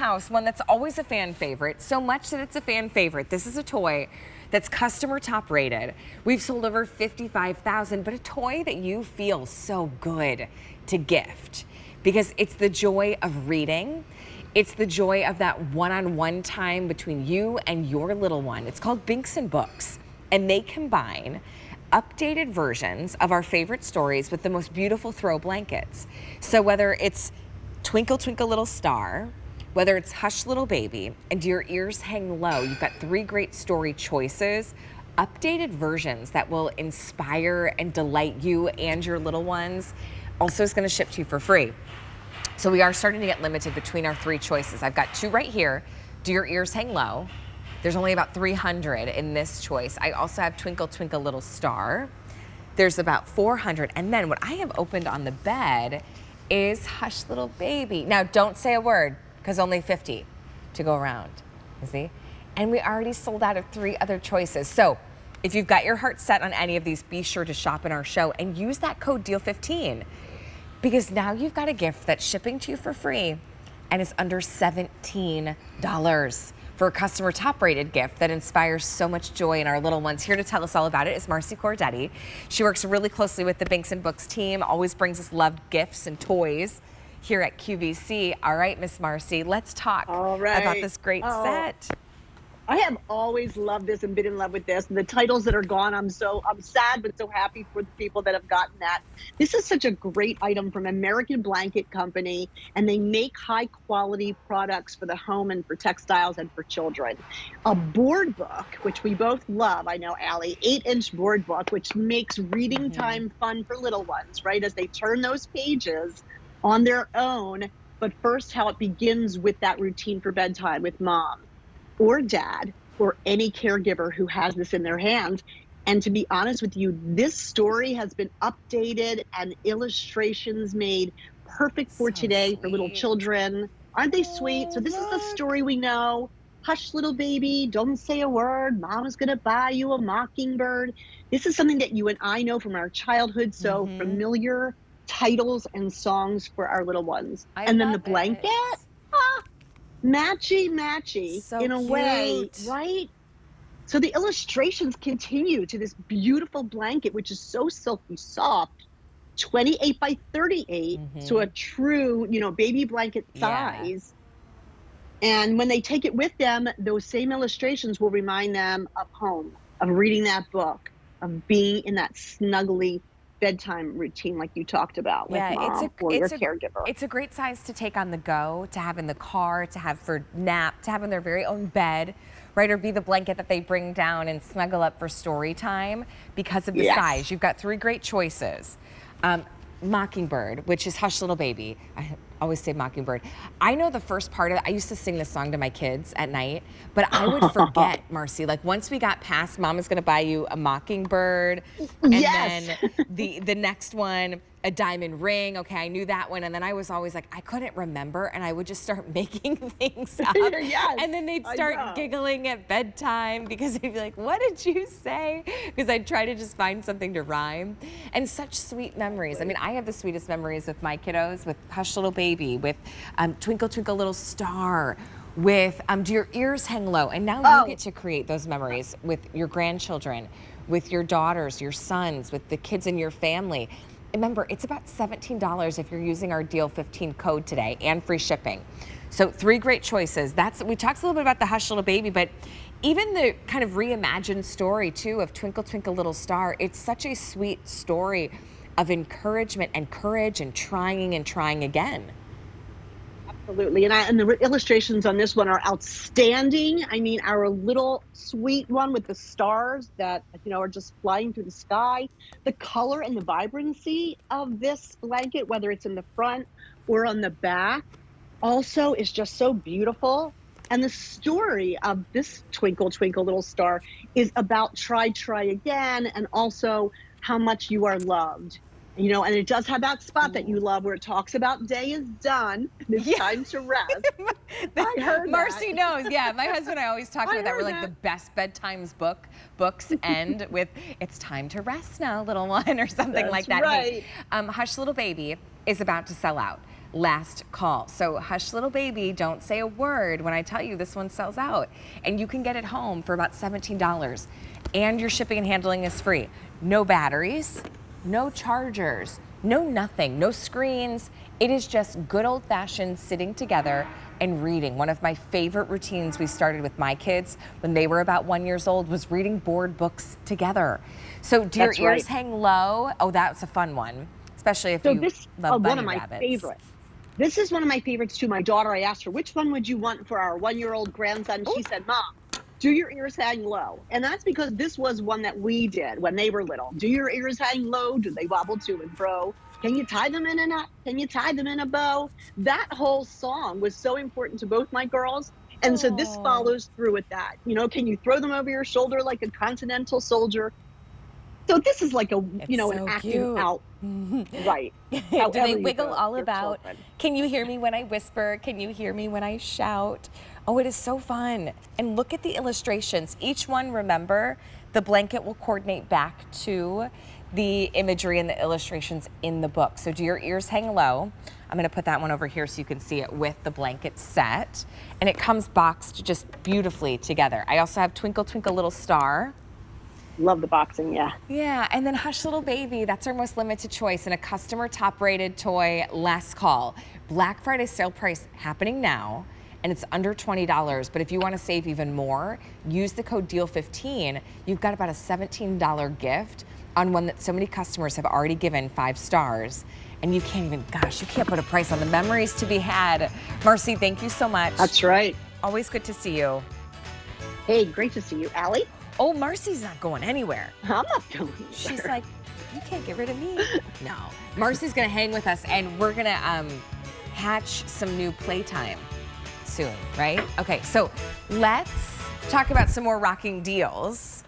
house, one that's always a fan favorite, so much that it's a fan favorite. This is a toy that's customer top rated. We've sold over 55,000, but a toy that you feel so good to gift because it's the joy of reading. It's the joy of that one-on-one time between you and your little one. It's called Binks and Books, and they combine updated versions of our favorite stories with the most beautiful throw blankets. So whether it's Twinkle Twinkle Little Star, whether it's Hush Little Baby, and Do Your Ears Hang Low, you've got 3 great story choices, updated versions that will inspire and delight you and your little ones. Also, it's going to ship to you for free. So we are starting to get limited between our 3 choices. I've got 2 right here. Do Your Ears Hang Low? There's only about 300 in this choice. I also have Twinkle Twinkle Little Star. There's about 400. And then what I have opened on the bed is Hush Little Baby. Now, don't say a word, because only 50 to go around, you see? And we already sold out of 3 other choices. So if you've got your heart set on any of these, be sure to shop in our show and use that code DEAL15, because now you've got a gift that's shipping to you for free and it's under $17 for a customer top rated gift that inspires so much joy in our little ones. Here to tell us all about it is Marcy Cordetti. She works really closely with the Binks and Books team, always brings us loved gifts and toys here at QVC. All right, Miss Marcy, let's talk about this great set. I have always loved this and been in love with this. And the titles that are gone, I'm sad but so happy for the people that have gotten that. This is such a great item from American Blanket Company, and they make high quality products for the home and for textiles and for children. A board book, which we both love, I know, Allie, 8-inch board book, which makes reading time fun for little ones, right? As they turn those pages on their own, but first how it begins with that routine for bedtime with mom or dad or any caregiver who has this in their hands. And to be honest with you, this story has been updated and illustrations made perfect for today for little children. Aren't they sweet? So this is the story we know. Hush, little baby, don't say a word. Mama's gonna buy you a mockingbird. This is something that you and I know from our childhood, so familiar titles and songs for our little ones. And then the blanket, matchy So in a way, right? So the illustrations continue to this beautiful blanket, which is so silky soft, 28 by 38, so a true, baby blanket size. And when they take it with them, those same illustrations will remind them of home, of reading that book, of being in that snuggly bedtime routine like you talked about with mom or your caregiver. It's a great size to take on the go, to have in the car, to have for nap, to have in their very own bed, right? Or be the blanket that they bring down and snuggle up for story time because of the size. You've got 3 great choices. Mockingbird, which is Hush Little Baby. I always say Mockingbird. I know the first part of it. I used to sing this song to my kids at night, but I would forget, Marcy. Like once we got past Mama's gonna buy you a mockingbird, and then the next one, a diamond ring. Okay, I knew that one, and then I was always like, I couldn't remember, and I would just start making things up. And then they'd start giggling at bedtime because they'd be like, what did you say? Because I'd try to just find something to rhyme. And such sweet memories. I mean, I have the sweetest memories with my kiddos, with Hush Little Baby, with Twinkle Twinkle Little Star, with Do Your Ears Hang Low? And now you get to create those memories with your grandchildren, with your daughters, your sons, with the kids in your family. Remember, it's about $17 if you're using our DEAL15 code today and free shipping. So 3 great choices. We talked a little bit about the Hush Little Baby, but even the kind of reimagined story too of Twinkle Twinkle Little Star, it's such a sweet story of encouragement and courage and trying again. Absolutely, and the illustrations on this one are outstanding. I mean, our little sweet one with the stars that are just flying through the sky. The color and the vibrancy of this blanket, whether it's in the front or on the back, also is just so beautiful. And the story of this Twinkle Twinkle Little Star is about try again, and also how much you are loved. And it does have that spot that you love where it talks about day is done, it's time to rest. I heard Marcy knows. Yeah, my husband and I always talk about that. We're like the best bedtimes books end with it's time to rest now, little one, or something like that. Right. Hey, Hush Little Baby is about to sell out. last call. So hush, little baby, don't say a word when I tell you this one sells out. And you can get it home for about $17. And your shipping and handling is free. No batteries, no chargers, no nothing, no screens. It is just good old-fashioned sitting together and reading. One of my favorite routines we started with my kids when they were about 1 year old was reading board books together. So do your ears hang low? Oh, that's a fun one, especially if you love bunny rabbits. Favorites. This is one of my favorites too. My daughter, I asked her, which one would you want for our 1 year old grandson? She said, Mom, do your ears hang low? And that's because this was one that we did when they were little. Do your ears hang low? Do they wobble to and fro? Can you tie them in a knot? Can you tie them in a bow? That whole song was so important to both my girls. And so this follows through with that. You know, can you throw them over your shoulder like a continental soldier? So this is like an acting out, right? Do they wiggle all about? Children. Can you hear me when I whisper? Can you hear me when I shout? Oh, it is so fun. And look at the illustrations. Each one, remember, the blanket will coordinate back to the imagery and the illustrations in the book. So do your ears hang low? I'm gonna put that one over here so you can see it with the blanket set. And it comes boxed just beautifully together. I also have Twinkle Twinkle Little Star. Love the boxing, yeah. Yeah, and then Hush Little Baby, that's our most limited choice, and a customer top-rated toy, last call. Black Friday sale price happening now, and it's under $20, but if you want to save even more, use the code DEAL15. You've got about a $17 gift on one that so many customers have already given 5 stars, and you can't even, gosh, you can't put a price on the memories to be had. Marcy, thank you so much. That's right. Always good to see you. Hey, great to see you. Allie? Oh, Marcy's not going anywhere. I'm not going anywhere. She's like, you can't get rid of me. No. Marcy's going to hang with us, and we're going to hatch some new playtime soon, right? Okay, so let's talk about some more rocking deals.